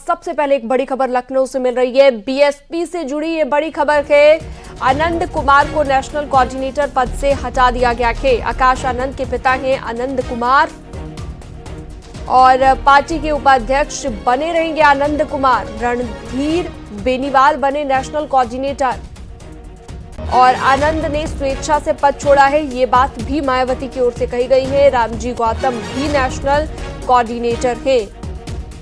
सबसे पहले एक बड़ी खबर लखनऊ से मिल रही है। बीएसपी से जुड़ी ये बड़ी खबर है। आनंद कुमार को नेशनल कोऑर्डिनेटर पद से हटा दिया गया है। आकाश आनंद के पिता हैं आनंद कुमार और पार्टी के उपाध्यक्ष बने रहेंगे आनंद कुमार। रणधीर बेनीवाल बने नेशनल कोऑर्डिनेटर और आनंद ने स्वेच्छा से पद छोड़ा है। ये बात भी मायावती की ओर से कही गई है। रामजी गौतम भी नेशनल कोऑर्डिनेटर है।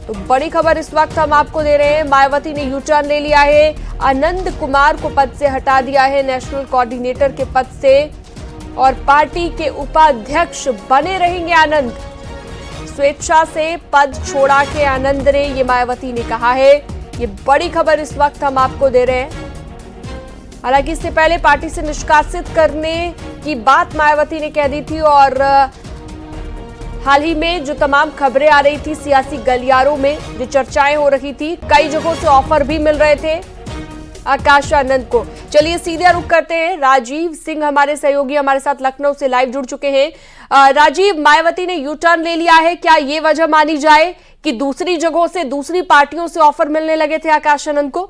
तो बड़ी खबर इस वक्त हम आपको दे रहे हैं। मायावती ने यू टर्न ले लिया है। आनंद कुमार को पद से हटा दिया है नेशनल कोऑर्डिनेटर के पद से और पार्टी के उपाध्यक्ष बने रहेंगे आनंद। स्वेच्छा से पद छोड़ा के आनंद ने, ये मायावती ने कहा है। ये बड़ी खबर इस वक्त हम आपको दे रहे हैं। हालांकि इससे पहले पार्टी से निष्कासित करने की बात मायावती ने कह दी थी और हाल ही में जो तमाम खबरें आ रही थी सियासी गलियारों में, जो चर्चाएं हो रही थी, कई जगहों से ऑफर भी मिल रहे थे आकाश आनंद को। चलिए सीधे रुख करते हैं। राजीव सिंह हमारे सहयोगी हमारे साथ लखनऊ से लाइव जुड़ चुके हैं। राजीव, मायावती ने यू टर्न ले लिया है, क्या ये वजह मानी जाए कि दूसरी जगहों से, दूसरी पार्टियों से ऑफर मिलने लगे थे आकाश आनंद को?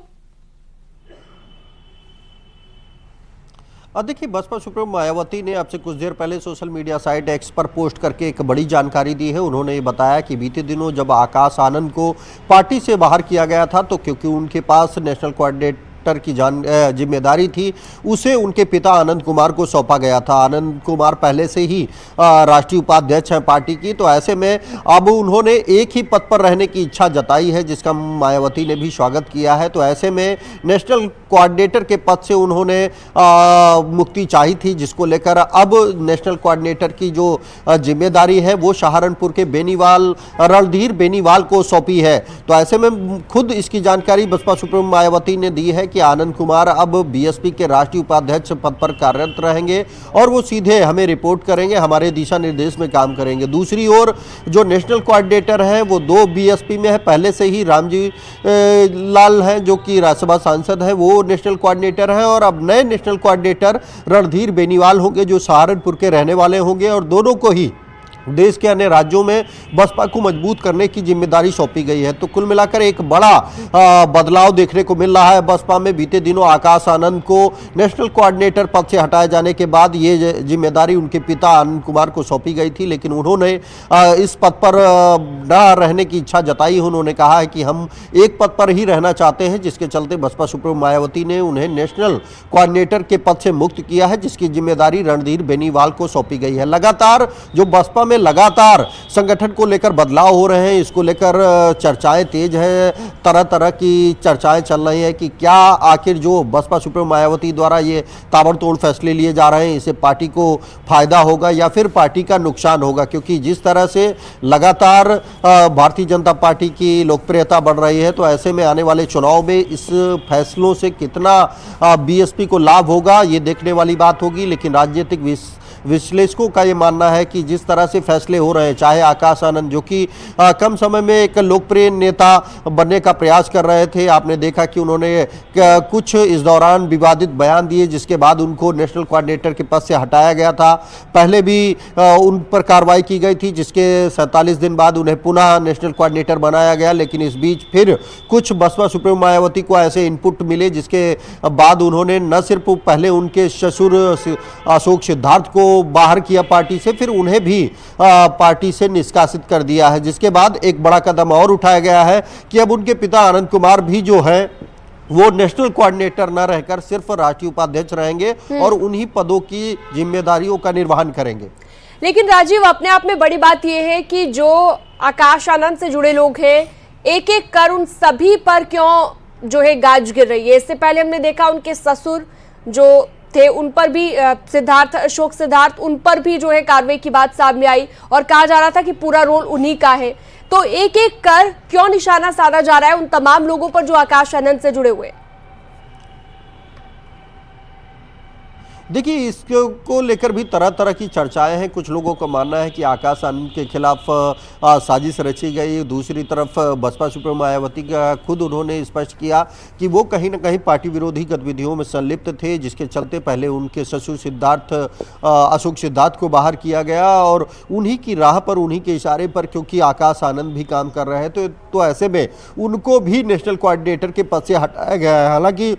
देखिए, बसपा सुप्रीमो मायावती ने आपसे कुछ देर पहले सोशल मीडिया साइट एक्स पर पोस्ट करके एक बड़ी जानकारी दी है। उन्होंने ये बताया कि बीते दिनों जब आकाश आनंद को पार्टी से बाहर किया गया था तो क्योंकि उनके पास नेशनल कोऑर्डिनेटर की जिम्मेदारी थी, उसे उनके पिता आनंद कुमार को सौंपा गया था। आनंद कुमार पहले से ही राष्ट्रीय उपाध्यक्ष हैं पार्टी की, तो ऐसे में अब उन्होंने एक ही पद पर रहने की इच्छा जताई है, जिसका मायावती ने भी स्वागत किया है। तो ऐसे में नेशनल कोऑर्डिनेटर के पद से उन्होंने मुक्ति चाही थी, जिसको लेकर अब नेशनल कोऑर्डिनेटर की जो जिम्मेदारी है वो सहारनपुर के बेनीवाल, रणधीर बेनीवाल को सौंपी है। तो ऐसे में खुद इसकी जानकारी बसपा सुप्रीमो मायावती ने दी है कि आनंद कुमार अब बीएसपी के राष्ट्रीय उपाध्यक्ष पद पर कार्यरत रहेंगे और वो सीधे हमें रिपोर्ट करेंगे, हमारे दिशा निर्देश में काम करेंगे। दूसरी ओर जो नेशनल कोऑर्डिनेटर हैं वो दो बीएसपी में है। पहले से ही रामजी लाल हैं जो कि राज्यसभा सांसद हैं, वो नेशनल कोऑर्डिनेटर हैं और अब नए नेशनल कोऑर्डिनेटर रणधीर बेनीवाल होंगे जो सहारनपुर के रहने वाले होंगे और दोनों को ही देश के अन्य राज्यों में बसपा को मजबूत करने की जिम्मेदारी सौंपी गई है। तो कुल मिलाकर एक बड़ा बदलाव देखने को मिल रहा है बसपा में। बीते दिनों आकाश आनंद को नेशनल कोऑर्डिनेटर पद से हटाए जाने के बाद ये जिम्मेदारी उनके पिता आनंद कुमार को सौंपी गई थी, लेकिन उन्होंने इस पद पर न रहने की इच्छा जताई। उन्होंने कहा है कि हम एक पद पर ही रहना चाहते हैं, जिसके चलते बसपा सुप्रीमो मायावती ने उन्हें नेशनल कोऑर्डिनेटर के पद से मुक्त किया है, जिसकी जिम्मेदारी रणधीर बेनीवाल को सौंपी गई है। लगातार जो बसपा में लगातार संगठन को लेकर बदलाव हो रहे हैं, इसको लेकर चर्चाएं तेज है। तरह तरह की चर्चाएं चल रही है कि क्या आखिर जो बसपा सुप्रीमो मायावती द्वारा ये ताबड़तोड़ फैसले लिए जा रहे हैं, इससे पार्टी को फायदा होगा या फिर पार्टी का नुकसान होगा। क्योंकि जिस तरह से लगातार भारतीय जनता पार्टी की लोकप्रियता बढ़ रही है, तो ऐसे में आने वाले चुनाव में इस फैसलों से कितना बीएसपी को लाभ होगा ये देखने वाली बात होगी। लेकिन राजनीतिक विश्लेषकों का ये मानना है कि जिस तरह से फैसले हो रहे हैं, चाहे आकाश आनंद जो कि कम समय में एक लोकप्रिय नेता बनने का प्रयास कर रहे थे, आपने देखा कि उन्होंने कुछ इस दौरान विवादित बयान दिए, जिसके बाद उनको नेशनल कोऑर्डिनेटर के पद से हटाया गया था। पहले भी उन पर कार्रवाई की गई थी, जिसके 47 दिन बाद उन्हें पुनः नेशनल कोऑर्डिनेटर बनाया गया। लेकिन इस बीच फिर कुछ बसपा सुप्रीमो मायावती को ऐसे इनपुट मिले, जिसके बाद उन्होंने न सिर्फ पहले उनके ससुर अशोक सिद्धार्थ को बाहर किया पार्टी से, फिर उन्हें भी पार्टी से निष्कासित कर दिया है। जिसके बाद एक बड़ा कदम और उठाया गया है कि अब उनके पिता आनंद कुमार भी जो है वो नेशनल कोऑर्डिनेटर न रहकर सिर्फ राष्ट्रीय उपाध्यक्ष रहेंगे और उन्हीं पदों की जिम्मेदारियों का निर्वहन करेंगे। लेकिन राजीव, अपने आप में बड़ी बात यह है कि जो आकाश आनंद से जुड़े लोग हैं, एक एक कर उन सभी पर क्यों जो है गाज गिर रही है? इससे पहले हमने देखा उनके ससुर जो थे उन पर भी अशोक सिद्धार्थ, उन पर भी जो है कार्रवाई की बात सामने आई और कहा जा रहा था कि पूरा रोल उन्हीं का है। तो एक एक कर क्यों निशाना साधा जा रहा है उन तमाम लोगों पर जो आकाश आनंद से जुड़े हुए? देखिए, इसको लेकर भी तरह तरह की चर्चाएं हैं। कुछ लोगों का मानना है कि आकाश आनंद के खिलाफ साजिश रची गई। दूसरी तरफ बसपा सुप्रीमो मायावती का खुद उन्होंने स्पष्ट किया कि वो कहीं ना कहीं पार्टी विरोधी गतिविधियों में संलिप्त थे, जिसके चलते पहले उनके ससुर अशोक सिद्धार्थ को बाहर किया गया और उन्हीं की राह पर, उन्हीं के इशारे पर, क्योंकि आकाश आनंद भी काम कर रहे हैं तो ऐसे में उनको भी नेशनल कोऑर्डिनेटर के पद से हटाया गया है। हालांकि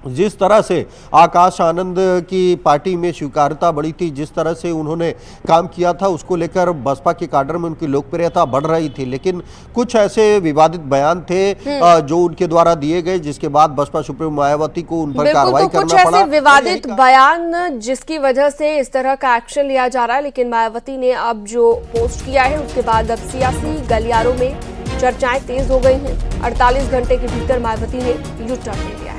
जिस तरह से आकाश आनंद की पार्टी में स्वीकार्यता बढ़ी थी, जिस तरह से उन्होंने काम किया था, उसको लेकर बसपा के काडर में उनकी लोकप्रियता बढ़ रही थी। लेकिन कुछ ऐसे विवादित बयान थे जो उनके द्वारा दिए गए, जिसके बाद बसपा सुप्रीमो मायावती को उन पर कार्रवाई करना कुछ पड़ा। ऐसे विवादित बयान जिसकी वजह से इस तरह का एक्शन लिया जा रहा है। लेकिन मायावती ने अब जो पोस्ट किया है उसके बाद अब सियासी गलियारों में चर्चाएं तेज हो गई हैं। 48 घंटे के भीतर मायावती ने यू टर्न ले लिया।